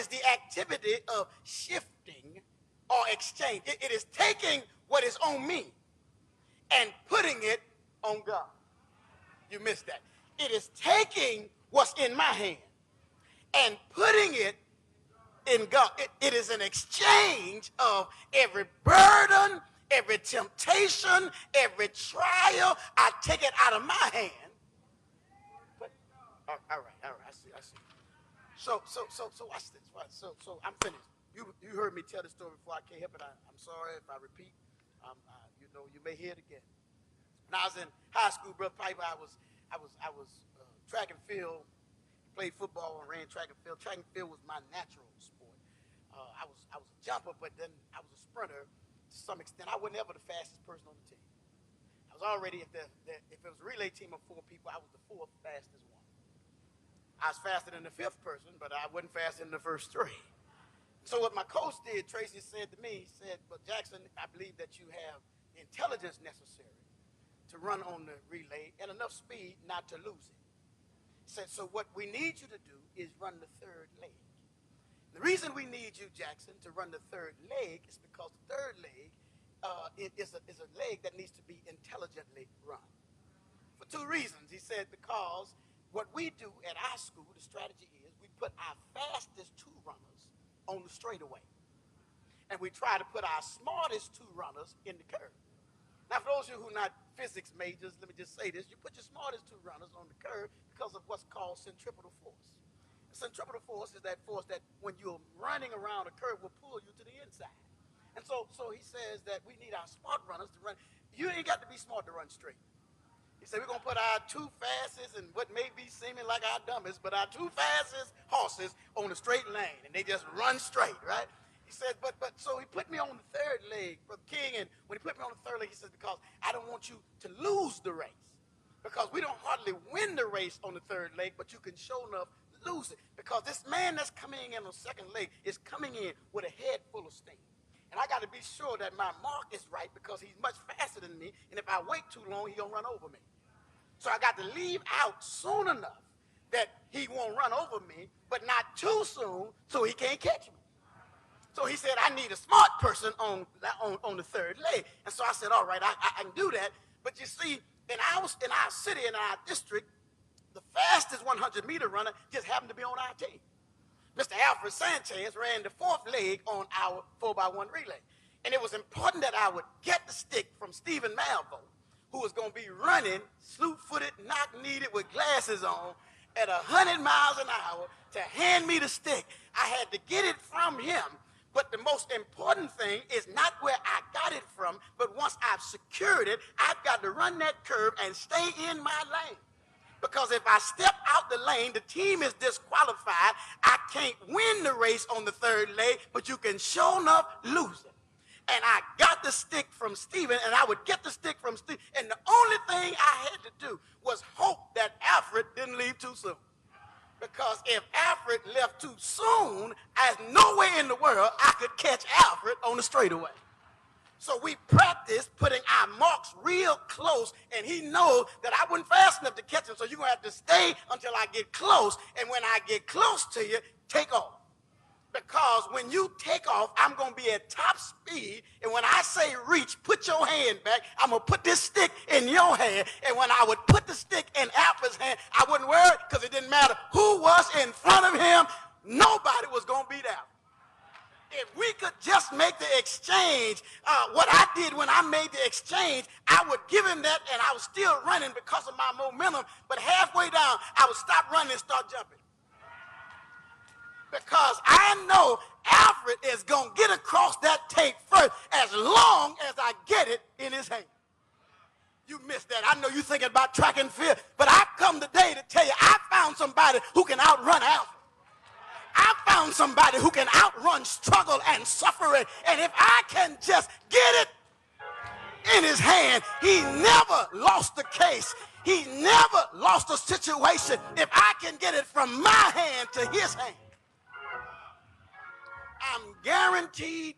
is the activity of shifting or exchange. It is taking what is on me and putting it on God. You missed that. It is taking what's in my hand and putting it in God. It is an exchange of every burden, every temptation, every trial. I take it out of my hand. But, all right, I see. So watch this. So I'm finished. You heard me tell the story before. I can't help it. I'm sorry if I repeat. You may hear it again. When I was in high school, Brother Piper, I was track and field. Played football and ran track and field. Track and field was my natural sport. I was a jumper, but then I was a sprinter to some extent. I wasn't ever the fastest person on the team. I was already, if it was a relay team of 4 people, I was the 4th fastest one. I was faster than the 5th person, but I wasn't faster than the first 3. So what my coach did, Tracy said to me, he said, "But Jackson, I believe that you have the intelligence necessary to run on the relay and enough speed not to lose it." He said, "So what we need you to do is run the 3rd leg. The reason we need you, Jackson, to run the 3rd leg is because the 3rd leg is a leg that needs to be intelligently run. For 2 reasons." He said, because what we do at our school, the strategy is we put our fastest 2 runners on the straightaway. And we try to put our smartest 2 runners in the curve. Now, for those of you who are not physics majors, let me just say this. You put your smartest 2 runners on the curve because of what's called centripetal force. Centripetal force is that force that when you're running around a curve will pull you to the inside. And so he says that we need our smart runners to run. You ain't got to be smart to run straight. He said we're going to put our 2 fastest and what may be seeming like our dumbest, but our 2 fastest horses on the straight lane, and they just run straight, right? He said, so he put me on the 3rd leg, Brother King, and when he put me on the 3rd leg, he says, because I don't want you to lose the race. Because we don't hardly win the race on the 3rd leg, but you can show enough lose it. Because this man that's coming in on the 2nd leg is coming in with a head full of steam. And I got to be sure that my mark is right because he's much faster than me, and if I wait too long, he's going to run over me. So I got to leave out soon enough that he won't run over me, but not too soon so he can't catch me. So he said, I need a smart person on the 3rd leg. And so I said, all right, I can do that. But you see, in our city, in our district, the fastest 100-meter runner just happened to be on our team. Mr. Alfred Sanchez ran the 4th leg on our 4x1 relay. And it was important that I would get the stick from Stephen Malvo, who was going to be running, slew-footed, knock-kneeded, with glasses on, at 100 miles an hour to hand me the stick. I had to get it from him. But the most important thing is not where I got it from, but once I've secured it, I've got to run that curve and stay in my lane. Because if I step out the lane, the team is disqualified. I can't win the race on the 3rd leg, but you can sure enough lose it. And I got the stick from Stephen, and I would get the stick from Stephen, and the only thing I had to do was hope that Alfred didn't leave too soon. Because if Alfred left too soon, there's no way in the world I could catch Alfred on the straightaway. So we practiced putting our marks real close, and he knows that I wasn't fast enough to catch him, so you're going to have to stay until I get close, and when I get close to you, take off. Because when you take off, I'm going to be at top speed, and when I say reach, put your hand back, I'm going to put this stick in your hand, and when I would put the stick in Alfred's hand, I wouldn't worry because it didn't matter who was in front of him, nobody was going to beat Alfred. If we could just make the exchange, what I did when I made the exchange, I would give him that, and I was still running because of my momentum, but halfway down, I would stop running and start jumping. Because I know Alfred is going to get across that tape first as long as I get it in his hand. You missed that. I know you're thinking about track and field, but I've come today to tell you I found somebody who can outrun Alfred. I found somebody who can outrun struggle and suffering, and if I can just get it in his hand, he never lost the case. He never lost a situation if I can get it from my hand to his hand. I'm guaranteed